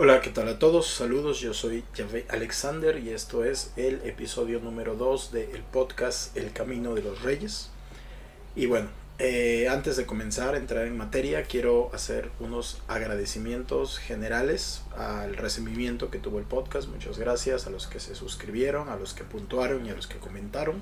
Hola, ¿qué tal a todos? Saludos, yo soy Yahvé Alexander y esto es el episodio número 2 del podcast El Camino de los Reyes. Y bueno, antes de comenzar a entrar en materia, quiero hacer unos agradecimientos generales al recibimiento que tuvo el podcast. Muchas gracias a los que se suscribieron, a los que puntuaron y a los que comentaron.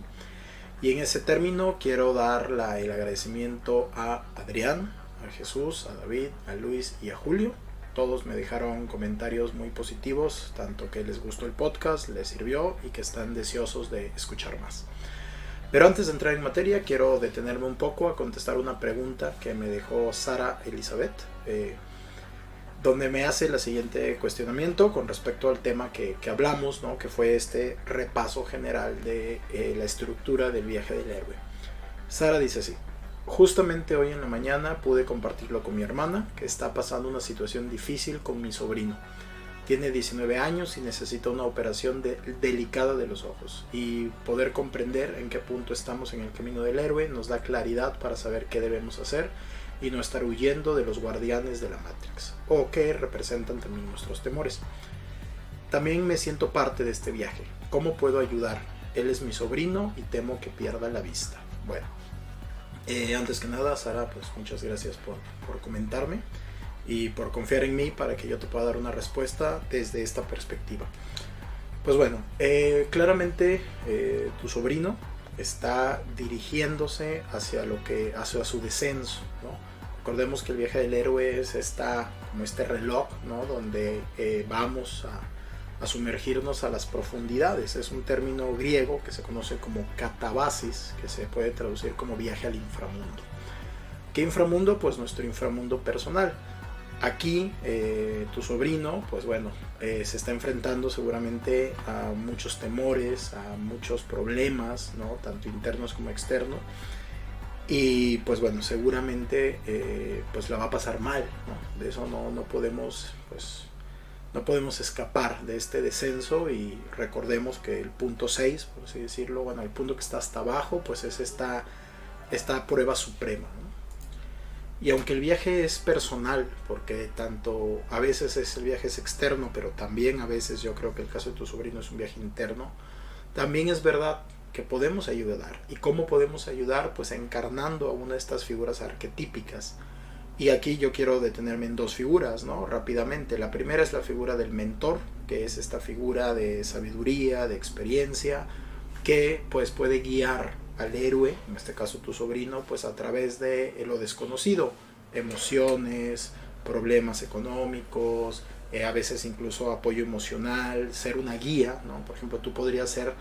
Y en ese término quiero dar el agradecimiento a Adrián, a Jesús, a David, a Luis y a Julio. Todos me dejaron comentarios muy positivos, tanto que les gustó el podcast, les sirvió y que están deseosos de escuchar más. Pero antes de entrar en materia, quiero detenerme un poco a contestar una pregunta que me dejó Sara Elizabeth, donde me hace el siguiente cuestionamiento con respecto al tema que hablamos, ¿no? Que fue este repaso general de la estructura del viaje del héroe. Sara dice así: justamente hoy en la mañana pude compartirlo con mi hermana, que está pasando una situación difícil con mi sobrino. Tiene 19 años y necesita una operación delicada de los ojos. Y poder comprender en qué punto estamos en el camino del héroe nos da claridad para saber qué debemos hacer y no estar huyendo de los guardianes de la Matrix, o que representan también nuestros temores. También me siento parte de este viaje. ¿Cómo puedo ayudar? Él es mi sobrino y temo que pierda la vista. Bueno. Antes que nada, Sara, pues muchas gracias por comentarme y por confiar en mí para que yo te pueda dar una respuesta desde esta perspectiva. Pues bueno, claramente tu sobrino está dirigiéndose hacia su descenso, ¿no? Recordemos que el viaje del héroe es como este reloj, ¿no? Donde vamos a sumergirnos a las profundidades. Es un término griego que se conoce como katabasis, que se puede traducir como viaje al inframundo. ¿Qué inframundo? Pues nuestro inframundo personal. Aquí tu sobrino, pues bueno, se está enfrentando seguramente a muchos temores, a muchos problemas, ¿no? Tanto internos como externos. Y pues bueno, seguramente pues la va a pasar mal, ¿no? De eso no podemos, pues no podemos escapar de este descenso. Y recordemos que el punto 6, por así decirlo, bueno, el punto que está hasta abajo, pues es esta prueba suprema, ¿no? Y aunque el viaje es personal, porque tanto a veces el viaje es externo, pero también a veces yo creo que el caso de tu sobrino es un viaje interno, también es verdad que podemos ayudar. ¿Y cómo podemos ayudar? Pues encarnando a una de estas figuras arquetípicas. Y aquí yo quiero detenerme en dos figuras, ¿no? Rápidamente. La primera es la figura del mentor, que es esta figura de sabiduría, de experiencia, que pues puede guiar al héroe, en este caso tu sobrino, pues a través de lo desconocido, emociones, problemas económicos, a veces incluso apoyo emocional, ser una guía, ¿no? Por ejemplo, tú podrías ser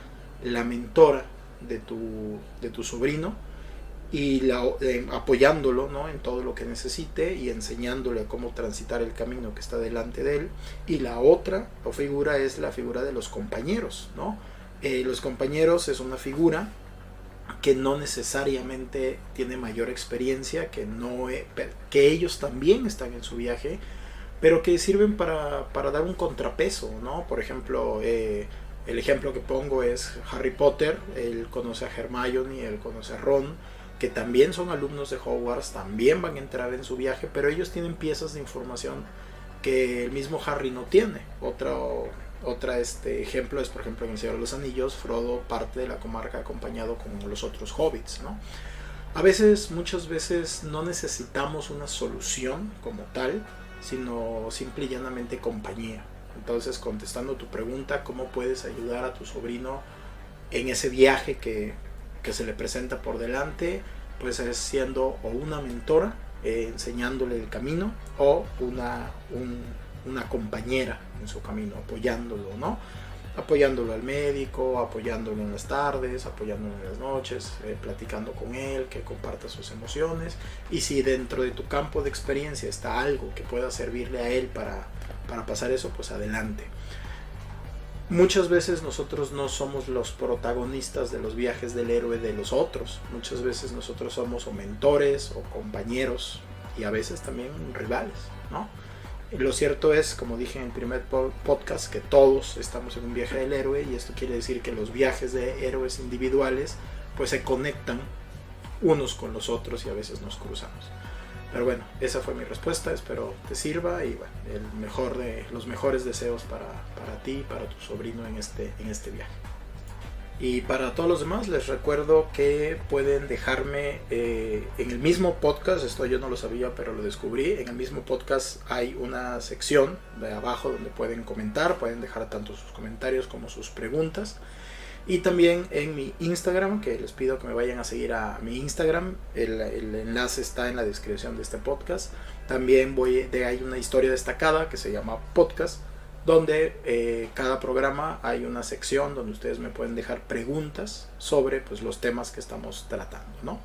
la mentora de tu sobrino, y apoyándolo, ¿no? En todo lo que necesite y enseñándole cómo transitar el camino que está delante de él. Y la otra figura es la figura de los compañeros, ¿no? Los compañeros es una figura que no necesariamente tiene mayor experiencia, que ellos también están en su viaje, pero que sirven para dar un contrapeso, ¿no? Por ejemplo, el ejemplo que pongo es Harry Potter. Él conoce a Hermione, él conoce a Ron, que también son alumnos de Hogwarts, también van a entrar en su viaje, pero ellos tienen piezas de información que el mismo Harry no tiene. Otro ejemplo es, por ejemplo, en El Señor de los Anillos, Frodo parte de la comarca acompañado con los otros hobbits, ¿no? Muchas veces no necesitamos una solución como tal, sino simple y llanamente compañía. Entonces, contestando tu pregunta, ¿cómo puedes ayudar a tu sobrino en ese viaje que se le presenta por delante? Pues es siendo o una mentora, enseñándole el camino, o una compañera en su camino, apoyándolo, ¿no? Apoyándolo al médico, apoyándolo en las tardes, apoyándolo en las noches, platicando con él, que comparta sus emociones. Y si dentro de tu campo de experiencia está algo que pueda servirle a él para pasar eso, pues adelante. Muchas veces nosotros no somos los protagonistas de los viajes del héroe de los otros. Muchas veces nosotros somos o mentores o compañeros, y a veces también rivales, ¿no? Lo cierto es, como dije en el primer podcast, que todos estamos en un viaje del héroe, y esto quiere decir que los viajes de héroes individuales pues se conectan unos con los otros y a veces nos cruzamos. Pero bueno, esa fue mi respuesta, espero te sirva y bueno, los mejores deseos para ti y para tu sobrino en este viaje. Y para todos los demás les recuerdo que pueden dejarme en el mismo podcast, esto yo no lo sabía pero lo descubrí, en el mismo podcast hay una sección de abajo donde pueden comentar, pueden dejar tanto sus comentarios como sus preguntas. Y también en mi Instagram, que les pido que me vayan a seguir a mi Instagram, el enlace está en la descripción de este podcast. También hay una historia destacada que se llama podcast, donde cada programa hay una sección donde ustedes me pueden dejar preguntas sobre pues, los temas que estamos tratando, ¿no?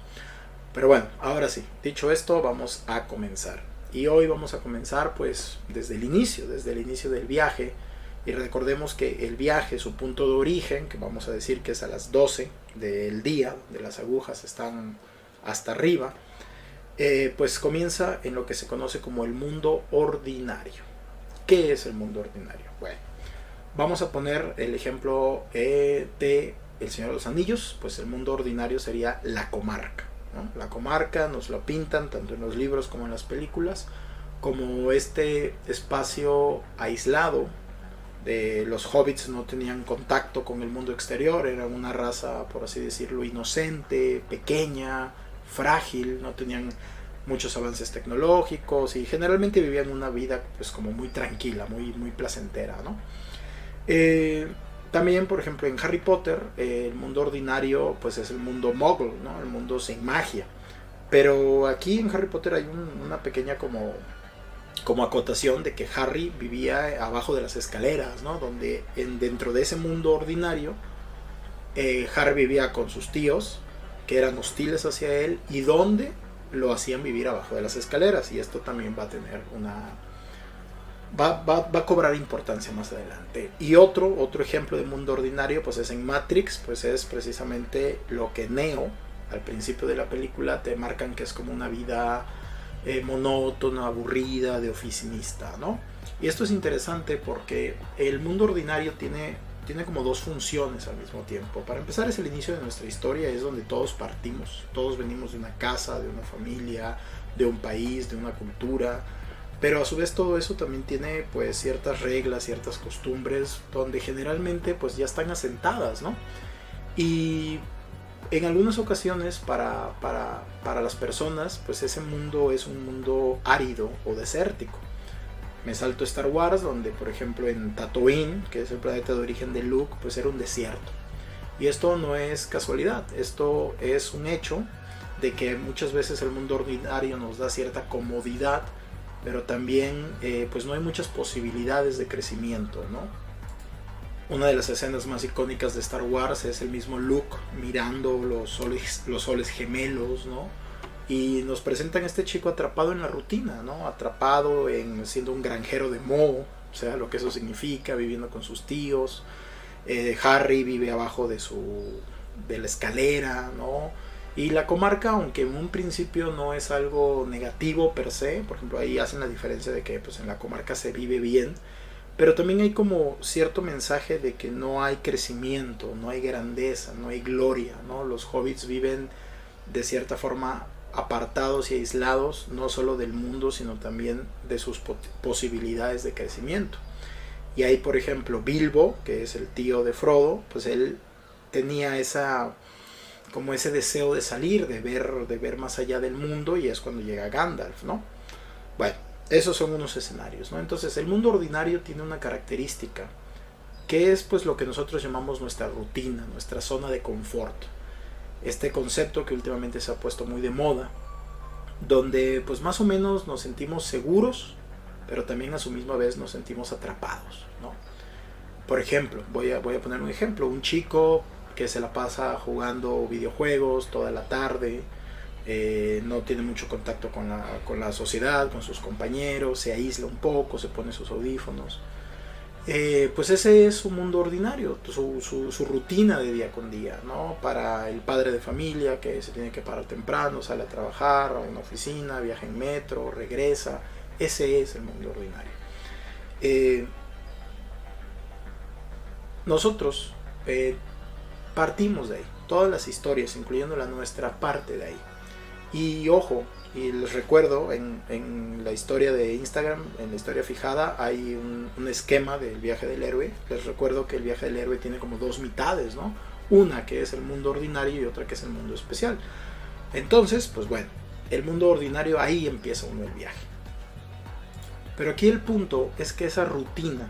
Pero bueno, ahora sí, dicho esto, vamos a comenzar. Y hoy vamos a comenzar pues desde el inicio del viaje. Y recordemos que el viaje, su punto de origen, que vamos a decir que es a las 12 del día, donde las agujas están hasta arriba, pues comienza en lo que se conoce como el mundo ordinario. ¿Qué es el mundo ordinario? Bueno, vamos a poner el ejemplo de El Señor de los Anillos, pues el mundo ordinario sería la comarca, ¿no? La comarca nos lo pintan tanto en los libros como en las películas como este espacio aislado. Los hobbits no tenían contacto con el mundo exterior, eran una raza, por así decirlo, inocente, pequeña, frágil, no tenían muchos avances tecnológicos y generalmente vivían una vida pues como muy tranquila, muy placentera, ¿no? También, por ejemplo, en Harry Potter, el mundo ordinario pues es el mundo muggle, ¿no? El mundo sin magia. Pero aquí en Harry Potter hay una pequeña como acotación de que Harry vivía abajo de las escaleras, ¿no? Donde dentro de ese mundo ordinario Harry vivía con sus tíos que eran hostiles hacia él y donde lo hacían vivir abajo de las escaleras, y esto también va a tener va a cobrar importancia más adelante. Y otro ejemplo de mundo ordinario pues es en Matrix, pues es precisamente lo que Neo al principio de la película te marcan que es como una vida monótona, aburrida, de oficinista, ¿no? Y esto es interesante porque el mundo ordinario tiene como dos funciones al mismo tiempo. Para empezar, es el inicio de nuestra historia, es donde todos partimos, todos venimos de una casa, de una familia, de un país, de una cultura, pero a su vez todo eso también tiene pues ciertas reglas, ciertas costumbres, donde generalmente pues ya están asentadas, ¿no? Y en algunas ocasiones para las personas pues ese mundo es un mundo árido o desértico. Me salto Star Wars, donde por ejemplo en Tatooine, que es el planeta de origen de Luke, pues era un desierto. Y esto no es casualidad, esto es un hecho de que muchas veces el mundo ordinario nos da cierta comodidad, pero también pues no hay muchas posibilidades de crecimiento, ¿no? Una de las escenas más icónicas de Star Wars es el mismo Luke mirando los soles gemelos, ¿no? Y nos presentan a este chico atrapado en la rutina, ¿no? Atrapado en siendo un granjero de moho, o sea, lo que eso significa, viviendo con sus tíos. Harry vive abajo de la escalera, ¿no? Y la comarca, aunque en un principio no es algo negativo per se, por ejemplo, ahí hacen la diferencia de que pues, en la comarca se vive bien, pero también hay como cierto mensaje de que no hay crecimiento, no hay grandeza, no hay gloria, ¿no? Los hobbits viven de cierta forma apartados y aislados, no solo del mundo, sino también de sus posibilidades de crecimiento. Y ahí, por ejemplo, Bilbo, que es el tío de Frodo, pues él tenía como ese deseo de salir, de ver más allá del mundo, y es cuando llega Gandalf, ¿no? Bueno, esos son unos escenarios, ¿no? Entonces, el mundo ordinario tiene una característica, que es pues lo que nosotros llamamos nuestra rutina, nuestra zona de confort. Este concepto que últimamente se ha puesto muy de moda, donde pues más o menos nos sentimos seguros, pero también a su misma vez nos sentimos atrapados, ¿no? Por ejemplo, voy a poner un ejemplo, un chico que se la pasa jugando videojuegos toda la tarde, no tiene mucho contacto con la sociedad, con sus compañeros, se aísla un poco, se pone sus audífonos. Pues ese es su mundo ordinario, su rutina de día con día, ¿no? Para el padre de familia que se tiene que parar temprano, sale a trabajar a una oficina, viaja en metro, regresa, ese es el mundo ordinario. Nosotros partimos de ahí, todas las historias, incluyendo la nuestra, parte de ahí. Y ojo, y les recuerdo, en la historia de Instagram, en la historia fijada, hay un esquema del viaje del héroe. Les recuerdo que el viaje del héroe tiene como dos mitades, ¿no? Una que es el mundo ordinario y otra que es el mundo especial. Entonces, pues bueno, el mundo ordinario, ahí empieza uno el viaje. Pero aquí el punto es que esa rutina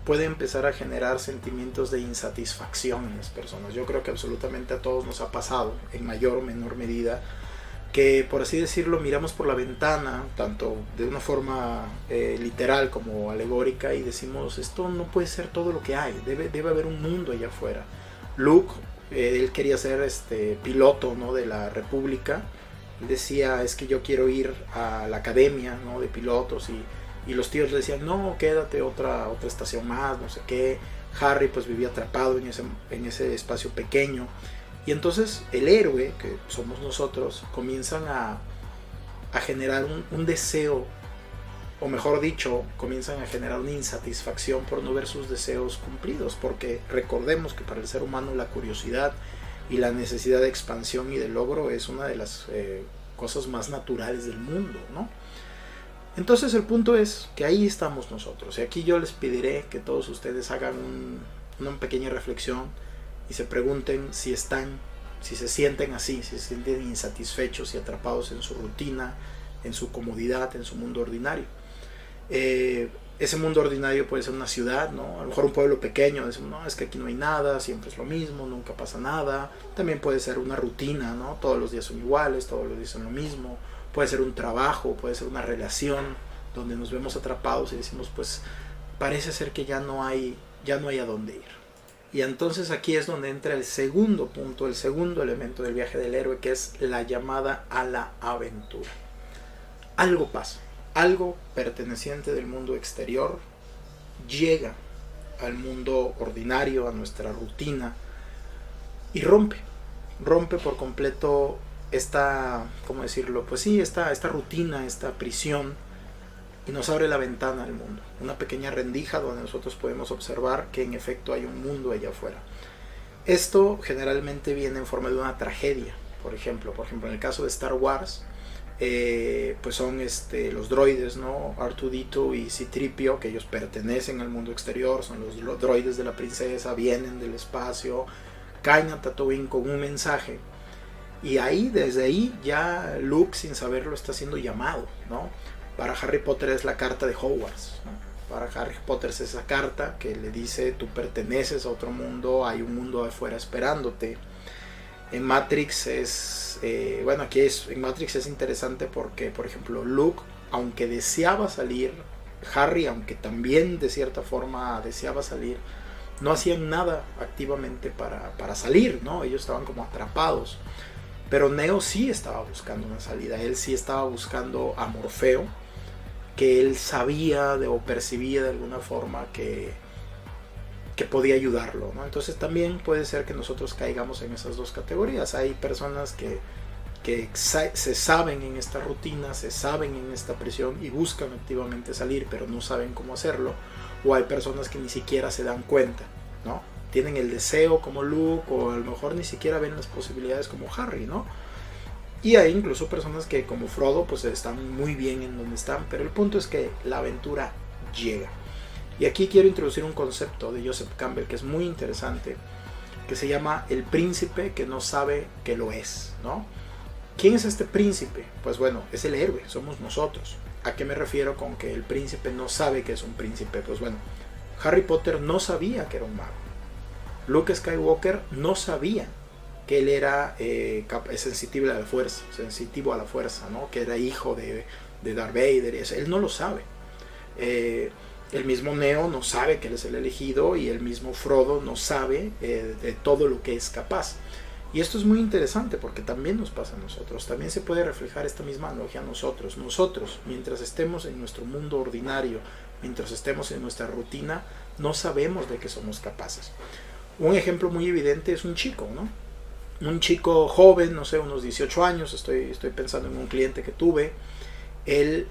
puede empezar a generar sentimientos de insatisfacción en las personas. Yo creo que absolutamente a todos nos ha pasado, en mayor o menor medida, que por así decirlo miramos por la ventana, tanto de una forma literal como alegórica, y decimos, esto no puede ser todo lo que hay, debe haber un mundo allá afuera. Luke, él quería ser piloto, ¿no?, de la República. Él decía, es que yo quiero ir a la academia, ¿no?, de pilotos, y los tíos le decían, no, quédate otra estación más, no sé qué. Harry pues vivía atrapado en ese espacio pequeño. Y entonces el héroe, que somos nosotros, comienzan a generar un deseo, o mejor dicho, comienzan a generar una insatisfacción por no ver sus deseos cumplidos, porque recordemos que para el ser humano la curiosidad y la necesidad de expansión y de logro es una de las cosas más naturales del mundo, ¿no? Entonces el punto es que ahí estamos nosotros, y aquí yo les pediré que todos ustedes hagan una pequeña reflexión y se pregunten si se sienten así, si se sienten insatisfechos y atrapados en su rutina, en su comodidad, en su mundo ordinario. Ese mundo ordinario puede ser una ciudad, ¿no? A lo mejor un pueblo pequeño, decimos, no, es que aquí no hay nada, siempre es lo mismo, nunca pasa nada. También puede ser una rutina, ¿no? Todos los días son iguales, todos los días son lo mismo. Puede ser un trabajo, puede ser una relación donde nos vemos atrapados y decimos, pues parece ser que ya no hay a dónde ir. Y entonces aquí es donde entra el segundo punto, el segundo elemento del viaje del héroe, que es la llamada a la aventura. Algo pasa, algo perteneciente del mundo exterior llega al mundo ordinario, a nuestra rutina, y rompe por completo ¿cómo decirlo? Pues sí, esta rutina, esta prisión, y nos abre la ventana al mundo, una pequeña rendija donde nosotros podemos observar que en efecto hay un mundo allá afuera. Esto generalmente viene en forma de una tragedia. Por ejemplo, en el caso de Star Wars, pues son los droides, ¿no? R2-D2 y C-3PO, que ellos pertenecen al mundo exterior, son los droides de la princesa, vienen del espacio, caen a Tatooine con un mensaje, y desde ahí ya Luke, sin saberlo, está siendo llamado, ¿no? Para Harry Potter es la carta de Hogwarts, ¿no? Para Harry Potter es esa carta que le dice, tú perteneces a otro mundo, hay un mundo afuera esperándote. En Matrix en Matrix es interesante porque, por ejemplo, Luke, aunque deseaba salir, Harry, aunque también de cierta forma deseaba salir, no hacían nada activamente para salir, ¿no? Ellos estaban como atrapados. Pero Neo sí estaba buscando una salida, él sí estaba buscando a Morfeo, que él sabía o percibía de alguna forma que podía ayudarlo, ¿no? Entonces también puede ser que nosotros caigamos en esas dos categorías. Hay personas que se saben en esta rutina, se saben en esta prisión y buscan activamente salir, pero no saben cómo hacerlo. O hay personas que ni siquiera se dan cuenta, ¿no? Tienen el deseo como Luke, o a lo mejor ni siquiera ven las posibilidades como Harry, ¿no? Y hay incluso personas que como Frodo pues están muy bien en donde están, pero el punto es que la aventura llega. Y aquí quiero introducir un concepto de Joseph Campbell que es muy interesante, que se llama el príncipe que no sabe que lo es, ¿no? ¿Quién es este príncipe? Pues bueno, es el héroe, somos nosotros. ¿A qué me refiero con que el príncipe no sabe que es un príncipe? Pues bueno, Harry Potter no sabía que era un mago. Luke Skywalker no sabía que él era sensitivo a la fuerza, ¿no? Que era hijo de Darth Vader, y eso. Él no lo sabe. El mismo Neo no sabe que él es el elegido, y el mismo Frodo no sabe de todo lo que es capaz. Y esto es muy interesante porque también nos pasa a nosotros, también se puede reflejar esta misma analogía a nosotros. Nosotros, mientras estemos en nuestro mundo ordinario, mientras estemos en nuestra rutina, no sabemos de qué somos capaces. Un ejemplo muy evidente es un chico, ¿no? Un chico joven, no sé, unos 18 años, estoy pensando en un cliente que tuve. Él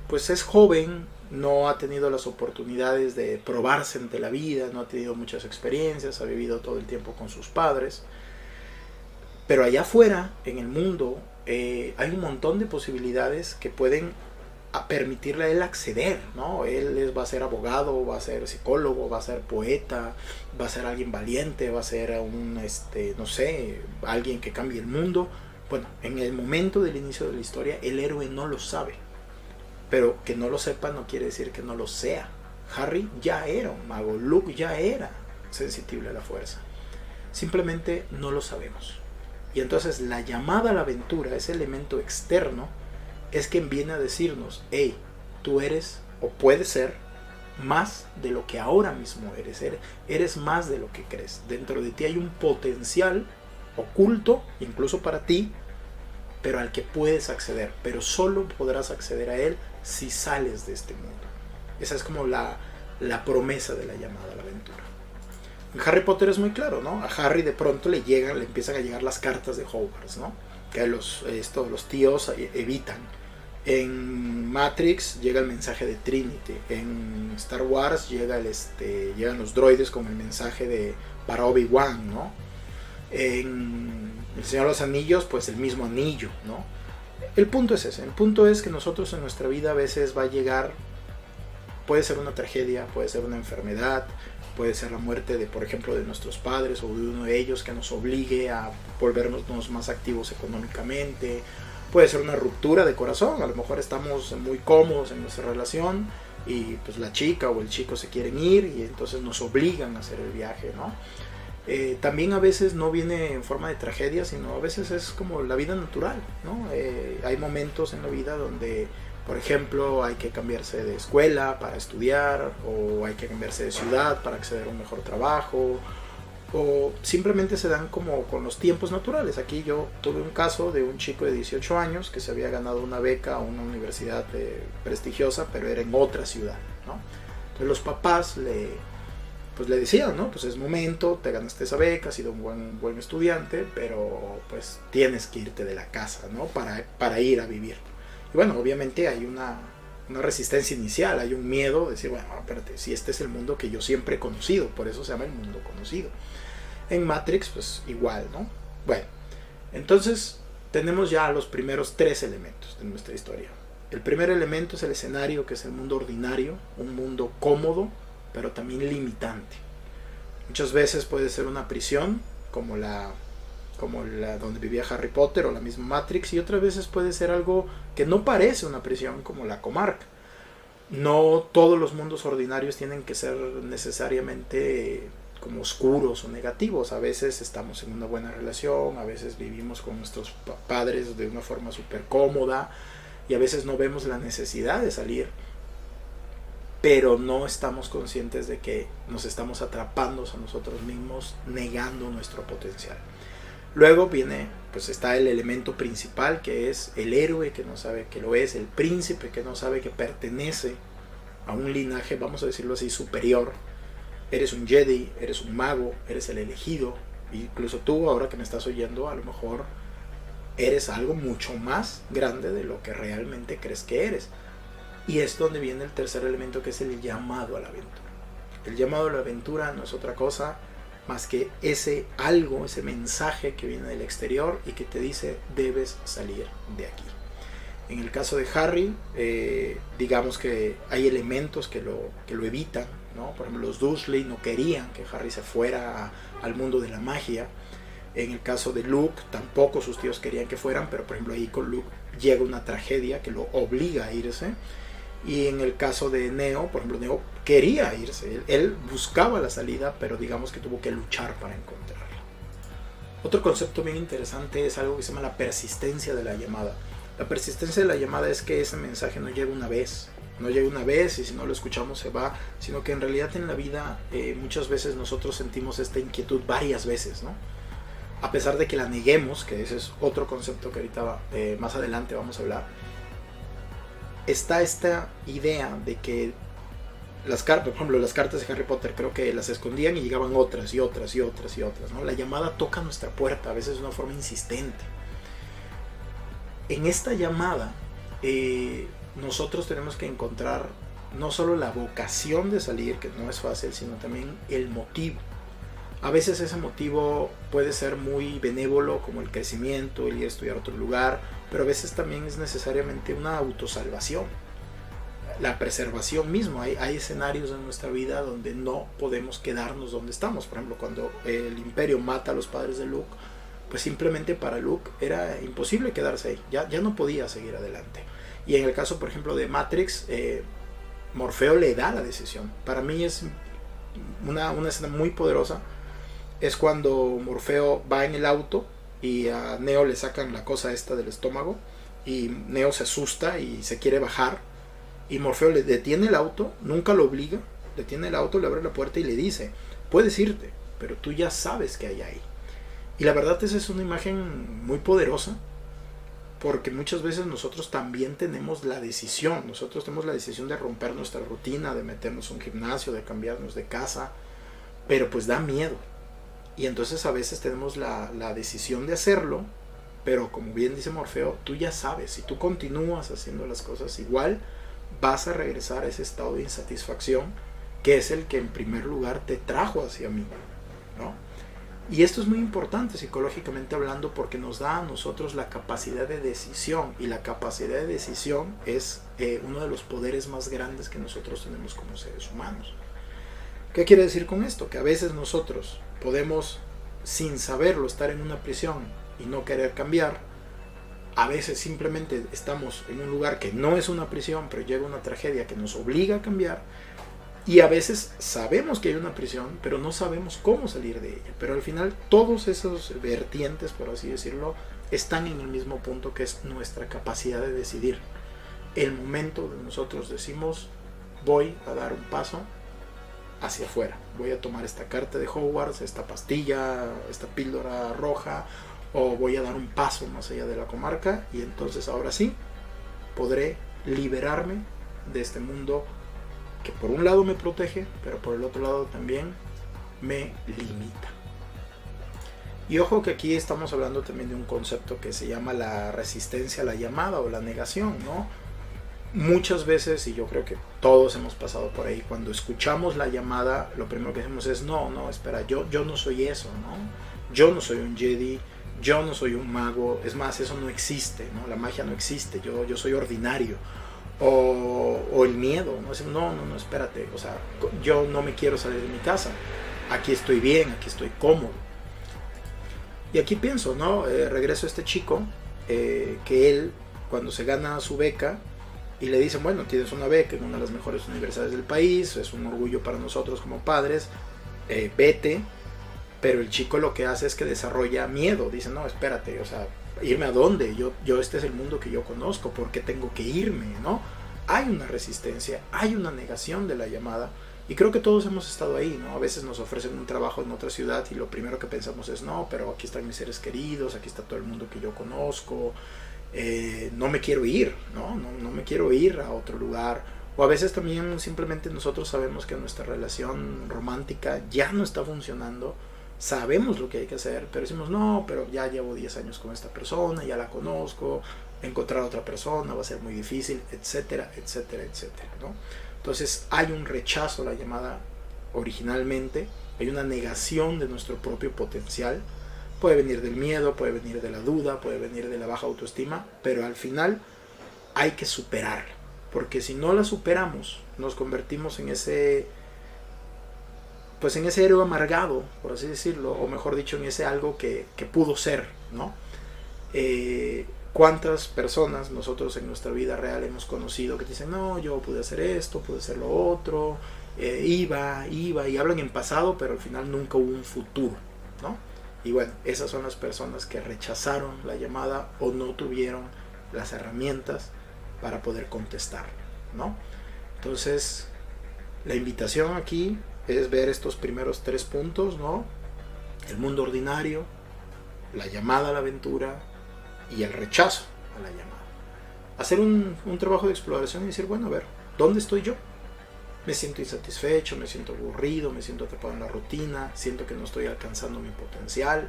pues es joven, no ha tenido las oportunidades de probarse ante la vida, no ha tenido muchas experiencias, ha vivido todo el tiempo con sus padres. Pero allá afuera, en el mundo, hay un montón de posibilidades que pueden permitirle a él acceder, ¿no? Él va a ser abogado, va a ser psicólogo, va a ser poeta, va a ser alguien valiente, va a ser no sé, alguien que cambie el mundo. Bueno, en el momento del inicio de la historia, el héroe no lo sabe. Pero que no lo sepa no quiere decir que no lo sea. Harry ya era un mago, Luke ya era sensible a la fuerza. Simplemente no lo sabemos. Y entonces la llamada a la aventura, ese elemento externo, es quien viene a decirnos: hey, tú eres o puedes ser más de lo que ahora mismo eres más de lo que crees. Dentro de ti hay un potencial oculto, incluso para ti, pero al que puedes acceder, pero solo podrás acceder a él si sales de este mundo. Esa es como la promesa de la llamada a la aventura. En Harry Potter es muy claro, ¿no? A Harry de pronto le empiezan a llegar las cartas de Hogwarts, ¿no? Que los tíos evitan. En Matrix llega el mensaje de Trinity. En Star Wars llegan los droides con el mensaje para Obi-Wan, ¿no? En El Señor de los Anillos, pues el mismo anillo, ¿no? El punto es ese. El punto es que nosotros en nuestra vida a veces va a llegar, puede ser una tragedia, puede ser una enfermedad, puede ser la muerte por ejemplo, de nuestros padres o de uno de ellos que nos obligue a volvernos más activos económicamente. Puede ser una ruptura de corazón, a lo mejor estamos muy cómodos en nuestra relación y pues la chica o el chico se quieren ir y entonces nos obligan a hacer el viaje, ¿no? También a veces no viene en forma de tragedia, sino a veces es como la vida natural, ¿no? Hay momentos en la vida donde, por ejemplo, hay que cambiarse de escuela para estudiar, o hay que cambiarse de ciudad para acceder a un mejor trabajo, o simplemente se dan como con los tiempos naturales. Aquí yo tuve un caso de un chico de 18 años que se había ganado una beca a una universidad prestigiosa, pero era en otra ciudad, ¿no? Entonces los papás le decían, ¿no? Pues es momento, te ganaste esa beca, has sido un buen estudiante, pero pues tienes que irte de la casa, ¿no? Para ir a vivir. Y bueno, obviamente hay una resistencia inicial, hay un miedo de decir, bueno, espérate, si este es el mundo que yo siempre he conocido, por eso se llama el mundo conocido. En Matrix, pues igual, ¿no? Bueno, entonces tenemos ya los primeros 3 elementos de nuestra historia. El primer elemento es el escenario, que es el mundo ordinario, un mundo cómodo, pero también limitante. Muchas veces puede ser una prisión, como la donde vivía Harry Potter o la misma Matrix, y otras veces puede ser algo que no parece una prisión, como la comarca. No todos los mundos ordinarios tienen que ser necesariamente como oscuros o negativos. A veces estamos en una buena relación, a veces vivimos con nuestros padres de una forma súper cómoda y a veces no vemos la necesidad de salir, pero no estamos conscientes de que nos estamos atrapando a nosotros mismos, negando nuestro potencial. Luego está el elemento principal, que es el héroe que no sabe que lo es, el príncipe que no sabe que pertenece a un linaje, vamos a decirlo así, superior. Eres un Jedi, eres un mago, eres el elegido. Incluso tú, ahora que me estás oyendo, a lo mejor eres algo mucho más grande de lo que realmente crees que eres. Y es donde viene el tercer elemento, que es el llamado a la aventura. El llamado a la aventura no es otra cosa más que ese mensaje que viene del exterior y que te dice: debes salir de aquí. En el caso de Harry, digamos que hay elementos que lo evitan, ¿no? Por ejemplo, los Dursley no querían que Harry se fuera al mundo de la magia. En el caso de Luke, tampoco sus tíos querían que fueran, pero por ejemplo ahí con Luke llega una tragedia que lo obliga a irse. Y en el caso de Neo, por ejemplo, Neo quería irse, él buscaba la salida, pero digamos que tuvo que luchar para encontrarla. Otro concepto bien interesante es algo que se llama la persistencia de la llamada. La persistencia de la llamada es que ese mensaje no llega una vez y si no lo escuchamos se va, sino que en realidad en la vida muchas veces nosotros sentimos esta inquietud varias veces, ¿no? A pesar de que la neguemos, que ese es otro concepto que ahorita más adelante vamos a hablar, está esta idea de que las cartas, por ejemplo, las cartas de Harry Potter, creo que las escondían y llegaban otras y otras y otras y otras, ¿no? La llamada toca nuestra puerta, a veces de una forma insistente. En esta llamada, nosotros tenemos que encontrar no solo la vocación de salir, que no es fácil, sino también el motivo. A veces ese motivo puede ser muy benévolo, como el crecimiento, el ir a estudiar a otro lugar, pero a veces también es necesariamente una autosalvación, la preservación mismo. Hay escenarios en nuestra vida donde no podemos quedarnos donde estamos. Por ejemplo, cuando el Imperio mata a los padres de Luke, pues simplemente para Luke era imposible quedarse ahí, ya no podía seguir adelante. Y en el caso, por ejemplo, de Matrix, Morfeo le da la decisión. Para mí es una escena muy poderosa. Es cuando Morfeo va en el auto y a Neo le sacan la cosa esta del estómago y Neo se asusta y se quiere bajar, y Morfeo le detiene el auto, nunca lo obliga, detiene el auto, le abre la puerta y le dice: puedes irte, pero tú ya sabes que hay ahí. Y la verdad esa es una imagen muy poderosa, porque muchas veces nosotros también tenemos la decisión, de romper nuestra rutina, de meternos a un gimnasio, de cambiarnos de casa, pero pues da miedo. Y entonces a veces tenemos la decisión de hacerlo, pero como bien dice Morfeo, tú ya sabes, si tú continúas haciendo las cosas igual, vas a regresar a ese estado de insatisfacción, que es el que en primer lugar te trajo hacia mí, ¿no? Y esto es muy importante psicológicamente hablando, porque nos da a nosotros la capacidad de decisión, y la capacidad de decisión es uno de los poderes más grandes que nosotros tenemos como seres humanos. ¿Qué quiere decir con esto? Que a veces nosotros podemos, sin saberlo, estar en una prisión y no querer cambiar. A veces simplemente estamos en un lugar que no es una prisión, pero llega una tragedia que nos obliga a cambiar. Y a veces sabemos que hay una prisión, pero no sabemos cómo salir de ella. Pero al final todos esos vertientes, por así decirlo, están en el mismo punto, que es nuestra capacidad de decidir. El momento donde nosotros decimos: voy a dar un paso hacia afuera, voy a tomar esta carta de Hogwarts, esta pastilla, esta píldora roja, o voy a dar un paso más allá de la comarca, y entonces ahora sí podré liberarme de este mundo que por un lado me protege, pero por el otro lado también me limita. Y ojo que aquí estamos hablando también de un concepto que se llama la resistencia a la llamada o la negación, ¿no? Muchas veces, y yo creo que todos hemos pasado por ahí, cuando escuchamos la llamada, lo primero que decimos es: no, espera, yo no soy eso, ¿no? Yo no soy un Jedi, yo no soy un mago, es más, eso no existe, ¿no? La magia no existe, yo soy ordinario. O el miedo, ¿no? No, espérate, o sea, yo no me quiero salir de mi casa, aquí estoy bien, aquí estoy cómodo. Y aquí pienso, ¿no? Regreso a este chico, que él, cuando se gana su beca, y le dicen: bueno, tienes una beca en una de las mejores universidades del país, es un orgullo para nosotros como padres, vete. Pero el chico lo que hace es que desarrolla miedo, dice: no, espérate, o sea, ¿irme a dónde? Yo este es el mundo que yo conozco, ¿por qué tengo que irme, no? Hay una resistencia, hay una negación de la llamada, y creo que todos hemos estado ahí, ¿no? A veces nos ofrecen un trabajo en otra ciudad y lo primero que pensamos es: no, pero aquí están mis seres queridos, aquí está todo el mundo que yo conozco, no me quiero ir, no me quiero ir a otro lugar. O a veces también simplemente nosotros sabemos que nuestra relación romántica ya no está funcionando, sabemos lo que hay que hacer, pero decimos: no, pero ya llevo 10 años con esta persona, ya la conozco, encontrar a otra persona va a ser muy difícil, etcétera, etcétera, etcétera, ¿no? Entonces hay un rechazo a la llamada originalmente, hay una negación de nuestro propio potencial. Puede venir del miedo, puede venir de la duda, puede venir de la baja autoestima, pero al final hay que superarla, porque si no la superamos, nos convertimos en ese héroe amargado, por así decirlo, o mejor dicho, en ese algo que pudo ser, ¿no? ¿Cuántas personas nosotros en nuestra vida real hemos conocido que dicen: no, yo pude hacer esto, pude hacer lo otro, iba, y hablan en pasado, pero al final nunca hubo un futuro, ¿no? Y bueno, esas son las personas que rechazaron la llamada o no tuvieron las herramientas para poder contestar, ¿no? Entonces, la invitación aquí es ver estos primeros 3 puntos, ¿no? El mundo ordinario, la llamada a la aventura y el rechazo a la llamada. Hacer un trabajo de exploración y decir: bueno, a ver, ¿dónde estoy yo? Me siento insatisfecho, me siento aburrido, me siento atrapado en la rutina, siento que no estoy alcanzando mi potencial.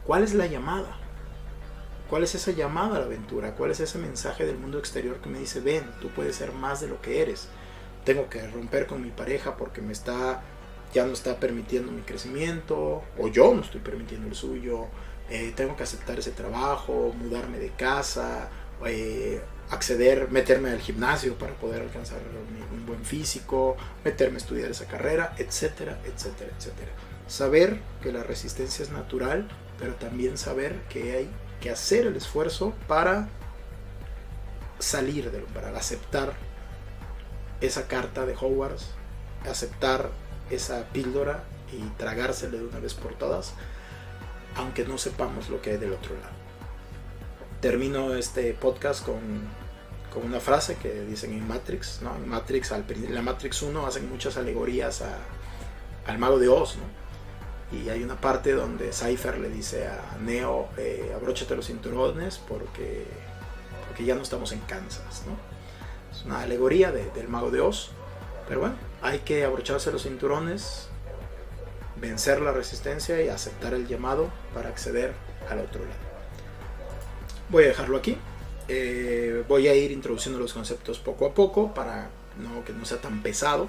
¿Cuál es la llamada? ¿Cuál es esa llamada a la aventura? ¿Cuál es ese mensaje del mundo exterior que me dice: ven, tú puedes ser más de lo que eres? Tengo que romper con mi pareja porque me está ya no está permitiendo mi crecimiento, o yo no estoy permitiendo el suyo, tengo que aceptar ese trabajo, mudarme de casa, meterme al gimnasio para poder alcanzar un buen físico, meterme a estudiar esa carrera, etcétera, etcétera, etcétera. Saber que la resistencia es natural, pero también saber que hay que hacer el esfuerzo para salir para aceptar esa carta de Hogwarts, aceptar esa píldora y tragársela de una vez por todas, aunque no sepamos lo que hay del otro lado. Termino este podcast con una frase que dicen en Matrix, ¿no? En Matrix, en la Matrix 1 hacen muchas alegorías al Mago de Oz, ¿no? Y hay una parte donde Cypher le dice a Neo, abróchate los cinturones porque ya no estamos en Kansas, ¿no? Es una alegoría del Mago de Oz, pero bueno, hay que abrocharse los cinturones, vencer la resistencia y aceptar el llamado para acceder al otro lado. Voy a dejarlo aquí. Voy a ir introduciendo los conceptos poco a poco para que no sea tan pesado.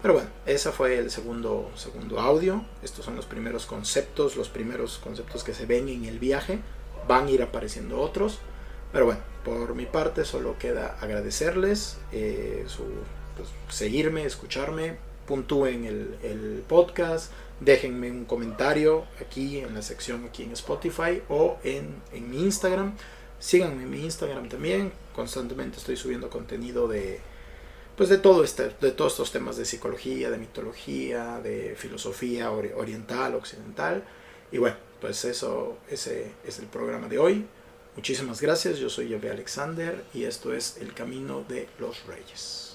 Pero bueno, ese fue el segundo audio. Estos son los primeros conceptos que se ven en el viaje. Van a ir apareciendo otros. Pero bueno, por mi parte solo queda agradecerles seguirme, escucharme, puntúen el podcast, déjenme un comentario aquí en la sección aquí en Spotify o en mi Instagram. Síganme en mi Instagram también, constantemente estoy subiendo contenido de todos estos temas de psicología, de mitología, de filosofía oriental, occidental. Y bueno, pues ese es el programa de hoy. Muchísimas gracias, yo soy Javier Alexander y esto es El Camino de los Reyes.